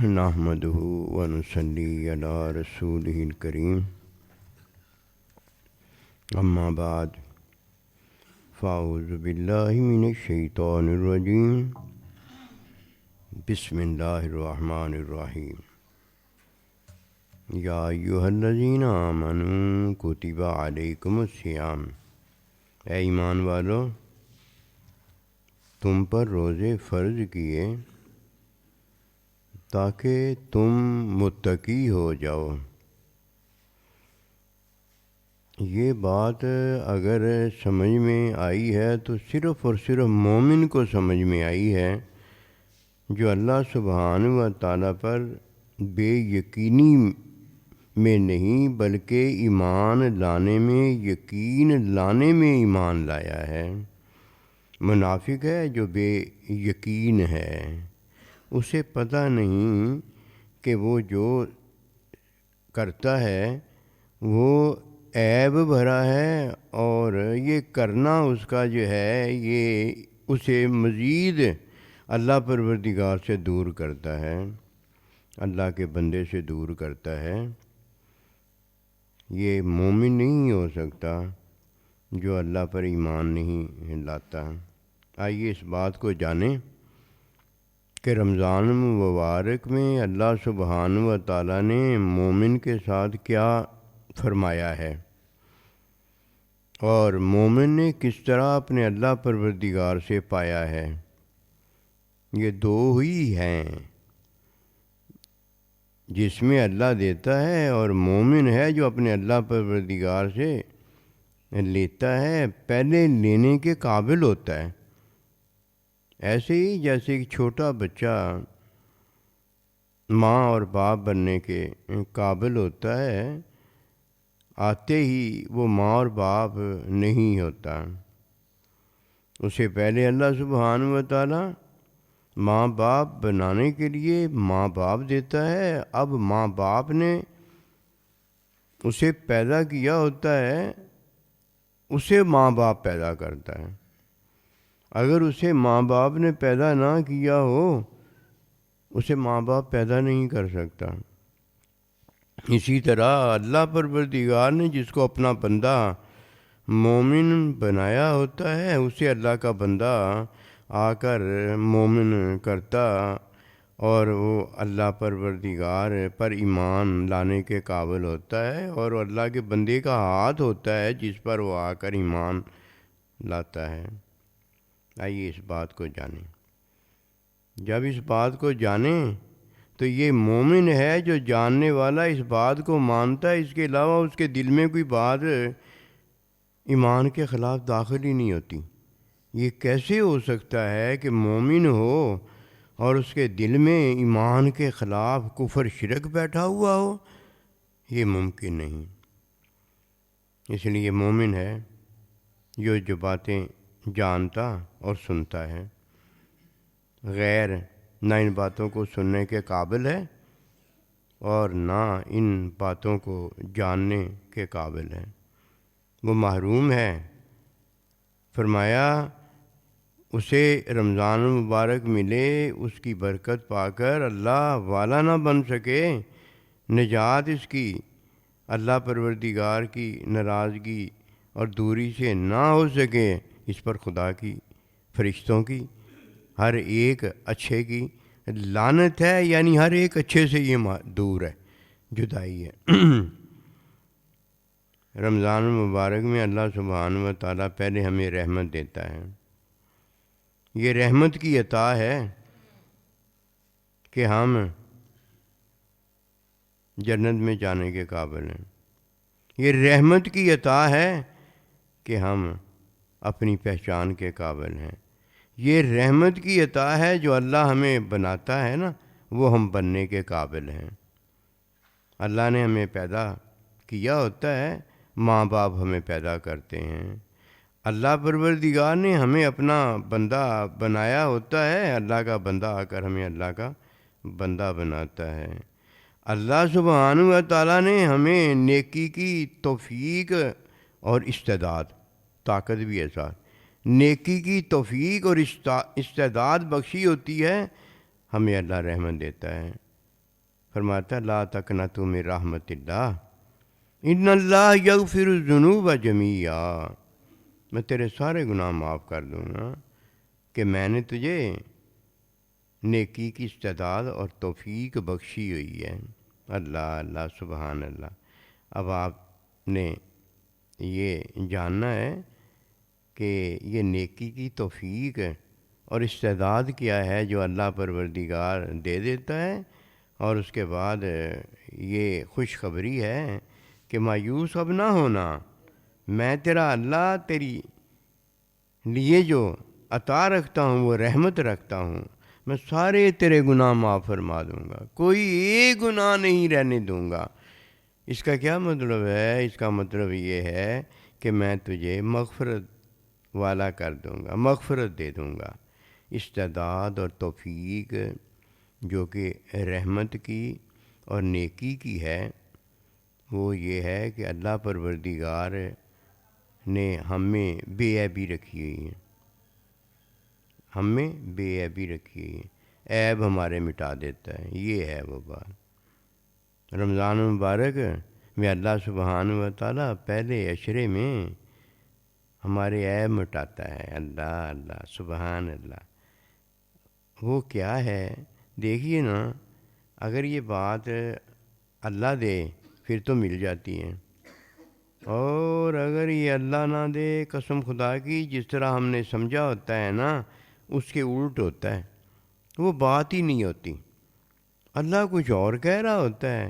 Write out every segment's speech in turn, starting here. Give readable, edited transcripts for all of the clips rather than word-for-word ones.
نحمده ونصلي على رسوله الكريم اما بعد فاعوذ باللہ من الشیطان الرجیم بسم اللہ الرحمن الرحیم یا ایھا الذین آمنوا کتب علیکم الصیام، اے ایمان والو تم پر روزے فرض کیے تاکہ تم متقی ہو جاؤ۔ یہ بات اگر سمجھ میں آئی ہے تو صرف اور صرف مومن کو سمجھ میں آئی ہے، جو اللہ سبحانہ و تعالیٰ پر بے یقینی میں نہیں بلکہ ایمان لانے میں، یقین لانے میں ایمان لایا ہے۔ منافق ہے جو بے یقین ہے، اسے پتہ نہیں کہ وہ جو کرتا ہے وہ عیب بھرا ہے، اور یہ کرنا اس کا جو ہے یہ اسے مزید اللہ پروردگار سے دور کرتا ہے، اللہ کے بندے سے دور کرتا ہے۔ یہ مومن نہیں ہو سکتا جو اللہ پر ایمان نہیں لاتا۔ آئیے اس بات کو جانیں کہ رمضان مبارک میں اللہ سبحانہ و تعالیٰ نے مومن کے ساتھ کیا فرمایا ہے، اور مومن نے کس طرح اپنے اللہ پروردگار سے پایا ہے۔ یہ دو ہی ہیں، جس میں اللہ دیتا ہے، اور مومن ہے جو اپنے اللہ پروردگار سے لیتا ہے، پہلے لینے کے قابل ہوتا ہے۔ ایسے ہی جیسے ایک چھوٹا بچہ ماں اور باپ بننے کے قابل ہوتا ہے، آتے ہی وہ ماں اور باپ نہیں ہوتا۔ اسے پہلے اللہ سبحانہ و تعالیٰ ماں باپ بنانے کے لیے ماں باپ دیتا ہے۔ اب ماں باپ نے اسے پیدا کیا ہوتا ہے، اسے ماں باپ پیدا کرتا ہے۔ اگر اسے ماں باپ نے پیدا نہ کیا ہو، اسے ماں باپ پیدا نہیں کر سکتا۔ اسی طرح اللہ پروردگار نے جس کو اپنا بندہ مومن بنایا ہوتا ہے، اسے اللہ کا بندہ آ کر مومن کرتا، اور وہ اللہ پروردگار پر ایمان لانے کے قابل ہوتا ہے، اور اللہ کے بندے کا ہاتھ ہوتا ہے جس پر وہ آ کر ایمان لاتا ہے۔ آئیے اس بات کو جانیں۔ جب اس بات کو جانیں تو یہ مومن ہے جو جاننے والا اس بات کو مانتا ہے، اس کے علاوہ اس کے دل میں کوئی بات ایمان کے خلاف داخل ہی نہیں ہوتی۔ یہ کیسے ہو سکتا ہے کہ مومن ہو اور اس کے دل میں ایمان کے خلاف کفر شرک بیٹھا ہوا ہو؟ یہ ممکن نہیں۔ اس لیے مومن ہے جو باتیں جانتا اور سنتا ہے، غیر نہ ان باتوں کو سننے کے قابل ہے اور نہ ان باتوں کو جاننے کے قابل ہے، وہ محروم ہے۔ فرمایا اسے رمضان مبارک ملے، اس کی برکت پا کر اللہ والا نہ بن سکے، نجات اس کی اللہ پروردگار کی ناراضگی اور دوری سے نہ ہو سکے، اس پر خدا کی، فرشتوں کی، ہر ایک اچھے کی لعنت ہے، یعنی ہر ایک اچھے سے یہ دور ہے، جدائی ہے۔ رمضان مبارک میں اللہ سبحانہ و تعالیٰ پہلے ہمیں رحمت دیتا ہے۔ یہ رحمت کی عطا ہے کہ ہم جنت میں جانے کے قابل ہیں۔ یہ رحمت کی عطا ہے کہ ہم اپنی پہچان کے قابل ہیں۔ یہ رحمت کی عطا ہے جو اللہ ہمیں بناتا ہے نا، وہ ہم بننے کے قابل ہیں۔ اللہ نے ہمیں پیدا کیا ہوتا ہے، ماں باپ ہمیں پیدا کرتے ہیں۔ اللہ پروردگار نے ہمیں اپنا بندہ بنایا ہوتا ہے، اللہ کا بندہ آ کر ہمیں اللہ کا بندہ بناتا ہے۔ اللہ سبحانہ و تعالیٰ نے ہمیں نیکی کی توفیق اور استعداد، طاقت بھی ہے ساتھ، نیکی کی توفیق اور استعداد بخشی ہوتی ہے، ہمیں اللہ رحمت دیتا ہے۔ فرماتا لا تقنطوا من رحمت اللہ ان اللہ یغفر الذنوب جمیعا، میں تیرے سارے گناہ معاف کر دوں گا کہ میں نے تجھے نیکی کی استعداد اور توفیق بخشی ہوئی ہے۔ اللہ اللہ سبحان اللہ۔ اب آپ نے یہ جاننا ہے کہ یہ نیکی کی توفیق اور استعداد کیا ہے جو اللہ پروردگار دے دیتا ہے، اور اس کے بعد یہ خوشخبری ہے کہ مایوس اب نہ ہونا، میں تیرا اللہ تیری لیے جو عطا رکھتا ہوں وہ رحمت رکھتا ہوں، میں سارے تیرے گناہ معاف فرما دوں گا، کوئی ایک گناہ نہیں رہنے دوں گا۔ اس کا کیا مطلب ہے؟ اس کا مطلب یہ ہے کہ میں تجھے مغفرت والا کر دوں گا، مغفرت دے دوں گا۔ استعداد اور توفیق جو کہ رحمت کی اور نیکی کی ہے، وہ یہ ہے کہ اللہ پروردگار نے ہمیں بے عیبی رکھی ہوئی ہے، ہمیں بے عیبی رکھی ہوئی ہے، عیب ہمارے مٹا دیتا ہے، یہ ہے وہ بات۔ رمضان مبارک میں اللہ سبحانہ و تعالیٰ پہلے عشرے میں ہمارے عیب مٹاتا ہے۔ اللہ اللہ سبحان اللہ۔ وہ کیا ہے دیکھیے نا، اگر یہ بات اللہ دے پھر تو مل جاتی ہے، اور اگر یہ اللہ نہ دے، قسم خدا کی جس طرح ہم نے سمجھا ہوتا ہے نا اس کے الٹ ہوتا ہے، وہ بات ہی نہیں ہوتی۔ اللہ کچھ اور کہہ رہا ہوتا ہے،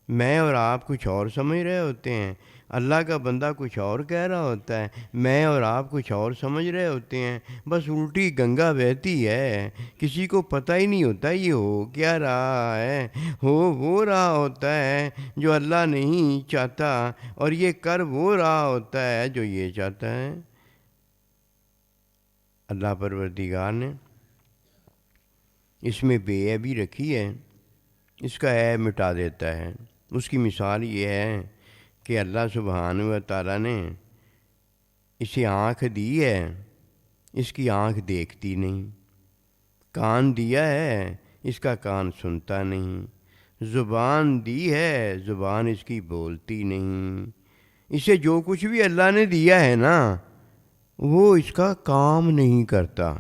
میں اور آپ کچھ اور سمجھ رہے ہوتے ہیں، اللہ کا بندہ کچھ اور کہہ رہا ہوتا ہے، میں اور آپ کچھ اور سمجھ رہے ہوتے ہیں، بس الٹی گنگا بہتی ہے، کسی کو پتہ ہی نہیں ہوتا یہ ہو کیا رہا ہے۔ ہو وہ رہا ہوتا ہے جو اللہ نہیں چاہتا، اور یہ کر وہ رہا ہوتا ہے جو یہ چاہتا ہے۔ اللہ پروردگار نے اس میں بے عیبی رکھی ہے، اس کا عیب مٹا دیتا ہے۔ اس کی مثال یہ ہے کہ اللہ سبحانہ و تعالیٰ نے اسے آنکھ دی ہے، اس کی آنکھ دیکھتی نہیں، کان دیا ہے، اس کا کان سنتا نہیں، زبان دی ہے، زبان اس کی بولتی نہیں۔ اسے جو کچھ بھی اللہ نے دیا ہے نا وہ اس کا کام نہیں کرتا۔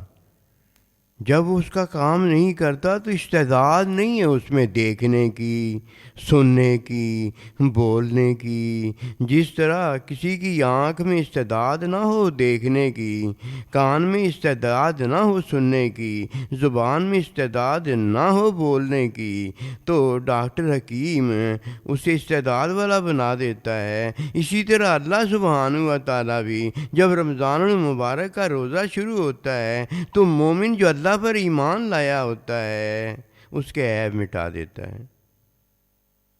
جب اس کا کام نہیں کرتا تو استعداد نہیں ہے اس میں دیکھنے کی، سننے کی، بولنے کی۔ جس طرح کسی کی آنکھ میں استعداد نہ ہو دیکھنے کی، کان میں استعداد نہ ہو سننے کی، زبان میں استعداد نہ ہو بولنے کی، تو ڈاکٹر حکیم اسے استعداد والا بنا دیتا ہے۔ اسی طرح اللہ سبحانہ و تعالیٰ بھی جب رمضان المبارک کا روزہ شروع ہوتا ہے تو مومن جو اللہ پر ایمان لایا ہوتا ہے اس کے عیب مٹا دیتا ہے،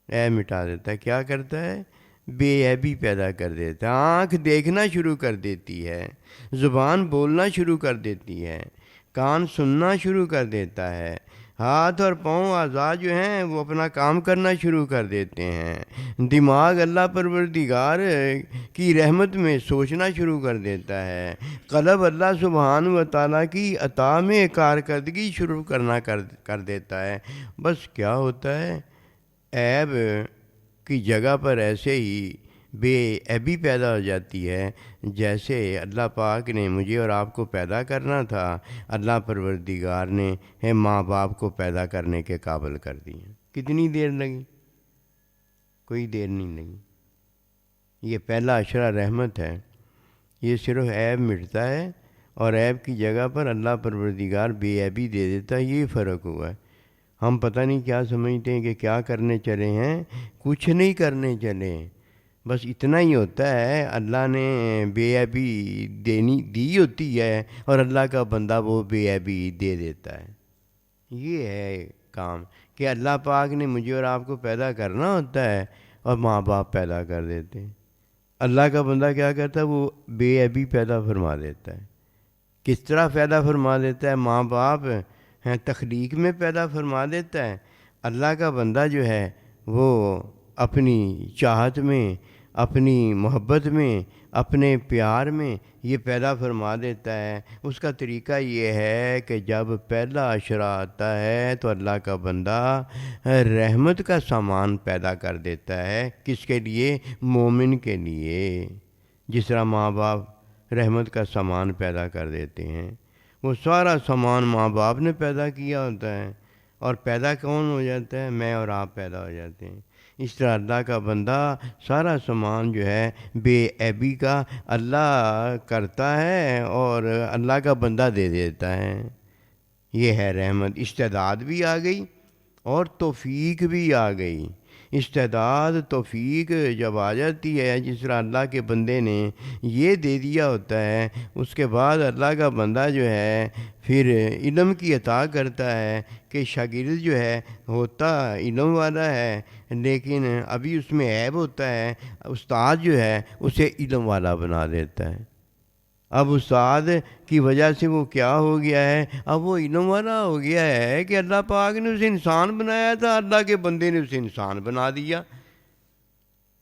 عیب مٹا دیتا ہے۔ کیا کرتا ہے؟ بے عیبی پیدا کر دیتا ہے، آنکھ دیکھنا شروع کر دیتی ہے، زبان بولنا شروع کر دیتی ہے، کان سننا شروع کر دیتا ہے، ہاتھ اور پاؤں اعضاء جو ہیں وہ اپنا کام کرنا شروع کر دیتے ہیں، دماغ اللہ پروردگار کی رحمت میں سوچنا شروع کر دیتا ہے، قلب اللہ سبحانہ و تعالیٰ کی عطا میں کارکردگی شروع کرنا کر دیتا ہے۔ بس کیا ہوتا ہے؟ عیب کی جگہ پر ایسے ہی بے عیبی پیدا ہو جاتی ہے، جیسے اللہ پاک نے مجھے اور آپ کو پیدا کرنا تھا، اللہ پروردگار نے ماں باپ کو پیدا کرنے کے قابل کر دیا۔ کتنی دیر لگی؟ کوئی دیر نہیں لگی۔ یہ پہلا عشرہ رحمت ہے، یہ صرف عیب مٹتا ہے اور عیب کی جگہ پر اللہ پروردگار بے عیبی دے دیتا ہے۔ یہ فرق ہوا ہے۔ ہم پتہ نہیں کیا سمجھتے ہیں کہ کیا کرنے چلے ہیں، کچھ نہیں کرنے چلے، بس اتنا ہی ہوتا ہے اللہ نے بے عیبی دی ہوتی ہے اور اللہ کا بندہ وہ بے عیبی دے دیتا ہے۔ یہ ہے کام کہ اللہ پاک نے مجھے اور آپ کو پیدا کرنا ہوتا ہے اور ماں باپ پیدا کر دیتے ہیں۔ اللہ کا بندہ کیا کرتا ہے؟ وہ بے عیبی پیدا فرما دیتا ہے۔ کس طرح پیدا فرما دیتا ہے؟ ماں باپ ہیں تخلیق میں پیدا فرما دیتا ہے۔ اللہ کا بندہ جو ہے وہ اپنی چاہت میں اپنی محبت میں، اپنے پیار میں یہ پیدا فرما دیتا ہے۔ اس کا طریقہ یہ ہے کہ جب پہلا عشرہ آتا ہے تو اللہ کا بندہ رحمت کا سامان پیدا کر دیتا ہے۔ کس کے لیے؟ مومن کے لیے۔ جس طرح ماں باپ رحمت کا سامان پیدا کر دیتے ہیں، وہ سارا سامان ماں باپ نے پیدا کیا ہوتا ہے، اور پیدا کون ہو جاتا ہے؟ میں اور آپ پیدا ہو جاتے ہیں۔ اس طرح اللہ کا بندہ سارا سامان جو ہے بے عیبی کا اللہ کرتا ہے اور اللہ کا بندہ دے دیتا ہے۔ یہ ہے رحمت۔ استعداد بھی آ گئی اور توفیق بھی آ گئی۔ استعداد توفیق جب آ جاتی ہے، جس طرح اللہ کے بندے نے یہ دے دیا ہوتا ہے، اس کے بعد اللہ کا بندہ جو ہے پھر علم کی عطا کرتا ہے کہ شاگرد جو ہے ہوتا علم والا ہے، لیکن ابھی اس میں عیب ہوتا ہے، استاد جو ہے اسے علم والا بنا دیتا ہے۔ اب استاد کی وجہ سے وہ کیا ہو گیا ہے؟ اب وہ علم والا ہو گیا ہے کہ اللہ پاک نے اسے انسان بنایا تھا، اللہ کے بندے نے اسے انسان بنا دیا۔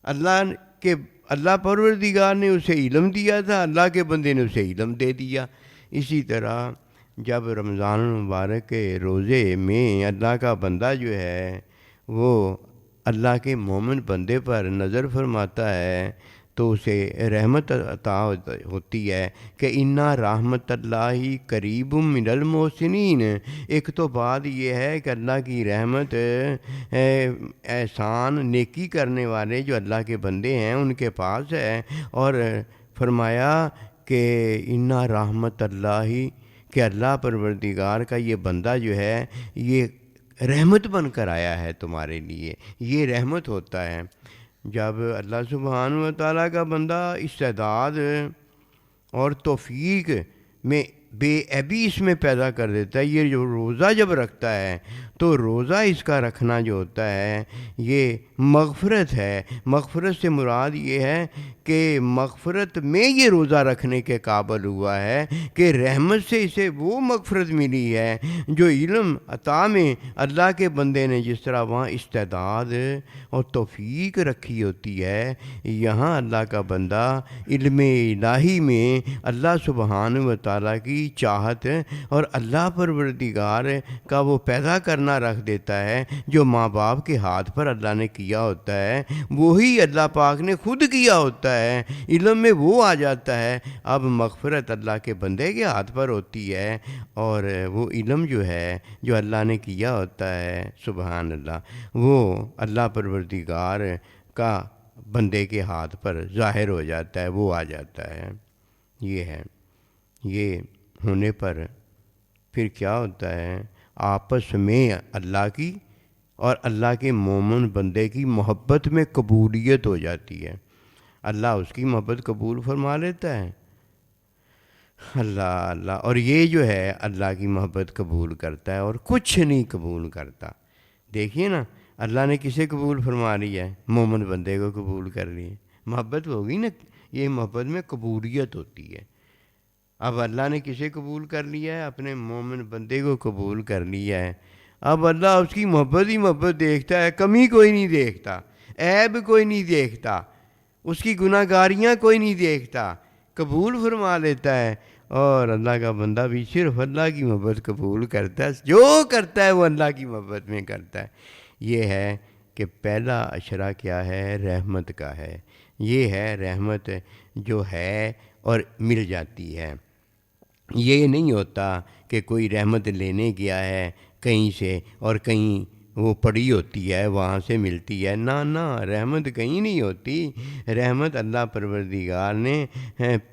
اللہ پروردگار نے اسے علم دیا تھا، اللہ کے بندے نے اسے علم دے دیا۔ اسی طرح جب رمضان المبارک کے روزے میں اللہ کا بندہ جو ہے وہ اللہ کے مومن بندے پر نظر فرماتا ہے تو اسے رحمت عطا ہوتی ہے کہ اِنَّ رحمت اللہ قریب من المحسنین۔ ایک تو بات یہ ہے کہ اللہ کی رحمت احسان نیکی کرنے والے جو اللہ کے بندے ہیں ان کے پاس ہے، اور فرمایا کہ اِنَّ رحمت اللہ، کہ اللہ پروردگار کا یہ بندہ جو ہے یہ رحمت بن کر آیا ہے تمہارے لیے۔ یہ رحمت ہوتا ہے جب اللہ سبحانہ و تعالیٰ کا بندہ استعداد اور توفیق میں بے عیبی اس میں پیدا کر دیتا ہے۔ یہ جو روزہ جب رکھتا ہے تو روزہ اس کا رکھنا جو ہوتا ہے یہ مغفرت ہے۔ مغفرت سے مراد یہ ہے کہ مغفرت میں یہ روزہ رکھنے کے قابل ہوا ہے کہ رحمت سے اسے وہ مغفرت ملی ہے جو علم عطا میں اللہ کے بندے نے جس طرح وہاں استعداد اور توفیق رکھی ہوتی ہے، یہاں اللہ کا بندہ علم الہی میں اللہ سبحانہ و تعالیٰ کی چاہت اور اللہ پروردگار کا وہ پیدا کرنا رکھ دیتا ہے جو ماں باپ کے ہاتھ پر اللہ نے کیا ہوتا ہے، وہی اللہ پاک نے خود کیا ہوتا ہے۔ علم میں وہ آ جاتا ہے، اب مغفرت اللہ کے بندے کے ہاتھ پر ہوتی ہے، اور وہ علم جو ہے جو اللہ نے کیا ہوتا ہے سبحان اللہ، وہ اللہ پروردگار کا بندے کے ہاتھ پر ظاہر ہو جاتا ہے، وہ آ جاتا ہے۔ یہ ہے، یہ ہونے پر پھر کیا ہوتا ہے؟ آپس میں اللہ کی اور اللہ کے مومن بندے کی محبت میں قبولیت ہو جاتی ہے۔ اللہ اس کی محبت قبول فرما لیتا ہے، اللہ اور یہ جو ہے اللہ کی محبت قبول کرتا ہے اور کچھ نہیں قبول کرتا۔ دیکھیے نا، اللہ نے کسے قبول فرما لیا ہے؟ مومن بندے کو قبول کر لیا۔ محبت ہوگی نا، یہ محبت میں قبولیت ہوتی ہے۔ اب اللہ نے کسے قبول کر لیا ہے؟ اپنے مومن بندے کو قبول کر لیا ہے۔ اب اللہ اس کی محبت ہی محبت دیکھتا ہے، کمی کوئی نہیں دیکھتا، عیب کوئی نہیں دیکھتا، اس کی گناہ گاریاں کوئی نہیں دیکھتا، قبول فرما لیتا ہے۔ اور اللہ کا بندہ بھی صرف اللہ کی محبت قبول کرتا ہے، جو کرتا ہے وہ اللہ کی محبت میں کرتا ہے۔ یہ ہے کہ پہلا عشرہ کیا ہے؟ رحمت کا ہے۔ یہ ہے رحمت جو ہے اور مل جاتی ہے۔ یہ نہیں ہوتا کہ کوئی رحمت لینے گیا ہے کہیں سے اور کہیں وہ پڑی ہوتی ہے وہاں سے ملتی ہے، نہ رحمت کہیں نہیں ہوتی۔ رحمت اللہ پروردگار نے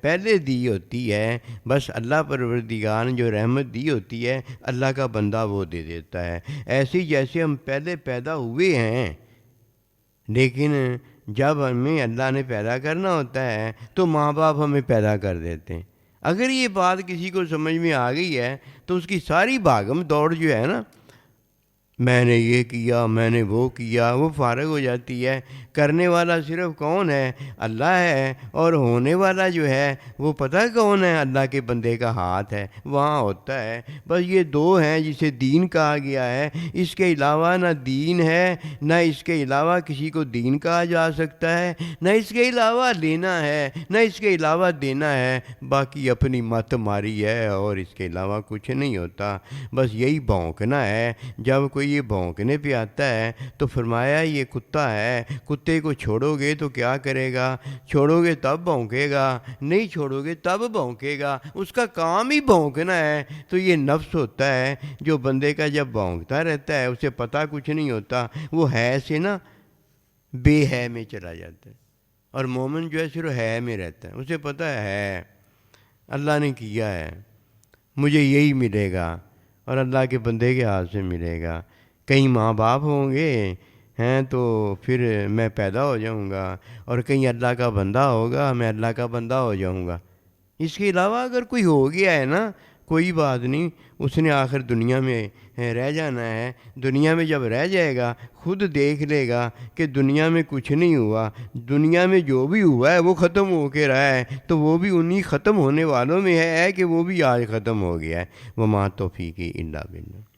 پہلے دی ہوتی ہے، بس اللہ پروردگار نے جو رحمت دی ہوتی ہے اللہ کا بندہ وہ دے دیتا ہے۔ ایسے جیسے ہم پہلے پیدا ہوئے ہیں، لیکن جب ہمیں اللہ نے پیدا کرنا ہوتا ہے تو ماں باپ ہمیں پیدا کر دیتے ہیں۔ اگر یہ بات کسی کو سمجھ میں آ گئی ہے تو اس کی ساری بھاگم دوڑ جو ہے نا میں نے یہ کیا، میں نے وہ کیا، وہ فارغ ہو جاتی ہے۔ کرنے والا صرف کون ہے؟ اللہ ہے، اور ہونے والا جو ہے وہ پتہ کون ہے؟ اللہ کے بندے کا ہاتھ ہے، وہاں ہوتا ہے۔ بس یہ دو ہیں جسے دین کہا گیا ہے، اس کے علاوہ نہ دین ہے، نہ اس کے علاوہ کسی کو دین کہا جا سکتا ہے، نہ اس کے علاوہ لینا ہے، نہ اس کے علاوہ دینا ہے۔ باقی اپنی مت ماری ہے اور اس کے علاوہ کچھ نہیں ہوتا۔ بس یہی بھونکنا ہے۔ جب کوئی یہ بھونکنے پہ آتا ہے تو فرمایا یہ کتا ہے، کتے کو چھوڑو گے تو کیا کرے گا؟ چھوڑو گے تب بھونکے گا، نہیں چھوڑو گے تب بھونکے گا، اس کا کام ہی بھونکنا ہے۔ تو یہ نفس ہوتا ہے جو بندے کا جب بھونکتا رہتا ہے، اسے پتہ کچھ نہیں ہوتا، وہ ہے سے نا بے ہے میں چلا جاتا ہے۔ اور مومن جو ہے صرف ہے میں رہتا ہے، اسے پتہ ہے اللہ نے کیا ہے، مجھے یہی ملے گا، اور اللہ کے بندے کے ہاتھ سے ملے گا۔ کہیں ماں باپ ہوں گے ہیں تو پھر میں پیدا ہو جاؤں گا، اور کہیں اللہ کا بندہ ہوگا، میں اللہ کا بندہ ہو جاؤں گا۔ اس کے علاوہ اگر کوئی ہو گیا ہے نا، کوئی بات نہیں، اس نے آخر دنیا میں رہ جانا ہے۔ دنیا میں جب رہ جائے گا خود دیکھ لے گا کہ دنیا میں کچھ نہیں ہوا، دنیا میں جو بھی ہوا ہے وہ ختم ہو کے رہا ہے، تو وہ بھی انہی ختم ہونے والوں میں ہے کہ وہ بھی آج ختم ہو گیا ہے۔ وما توفیقی الا باللہ۔